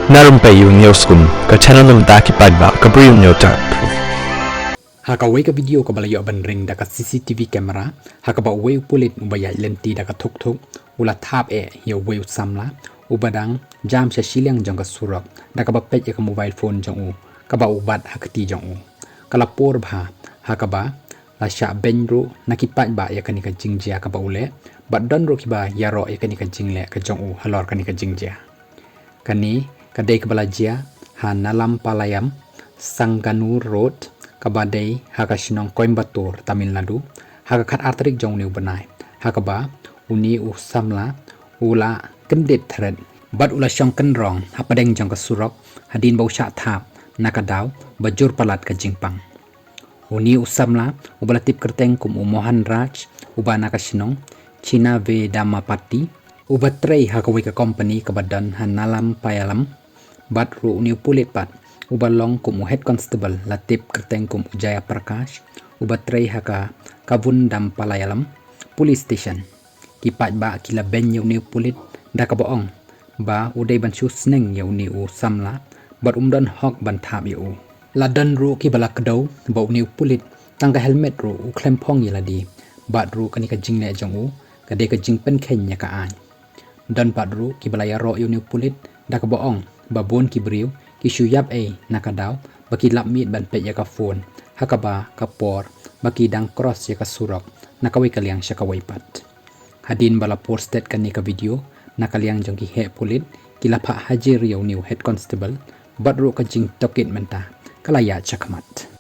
Na Rympei U Hynñiewtrep ke channel nabynta ki paidbah ke Bri U Hynñiewtrep. Hakawai ka video ka balayo ban ring da ka CCTV camera hakaba uwei pulit ubaya lenti da ka thuk ula Thap ya uwei samla ubadang jam sha shiliang jong ka surok da ka ba Peit ka mobile phone jong ka ba ubat hakti jong kala por bha hakaba la sha benru nakipat ba ya kanika jingjia ka ba ule ba don ro kiba iaroh ya kanika jingle ka jong halor kanika jingjia kani kadai ka balajia ha nalam palayam Sangganu Road kabadai hakashinong Coimbatore Tamil Nadu hakakat arterik jong new benai hakaba uni samla ula kendit thread bat ula shong kenrong hapadeng jong ka surok hadin bau sha Thap nakadaw bajur palat ka jingpang uni samla ubala tip kyrteng kum Mohan Raj uba nakashinong China ve Damapati ubatrei hakawai ka company kabadan hanalam payalam bat ru uni pulit pat ubalong kum head constable latip kyrteng kum Jaya Prakash ubatrei haka kabun dam palayalam police station kipat ba kila ben yau ni pulit da ka boong ba udai ban shu sneng yau ni samla bat umdan hok ban Thap yu ladan ru ki balak do ba ni pulit tangka helmet ru klempong yiladi bat ru kanika jingne jong kade ka jingpen kenya ka an dan pat ru ki balaya ro yu ni pulit da ka boong babon ki briu ki shuyap nakadaw baki lapmit ban Peit ya ka phone hakaba kapor baki dang cross ya ka surok nakawai kaliang sya kawai pat hadin bala posted kani ka video nakaliang jong ki he pulit kilapa hajir yaw new head constable badro ka jing tokit menta kalaya chakmat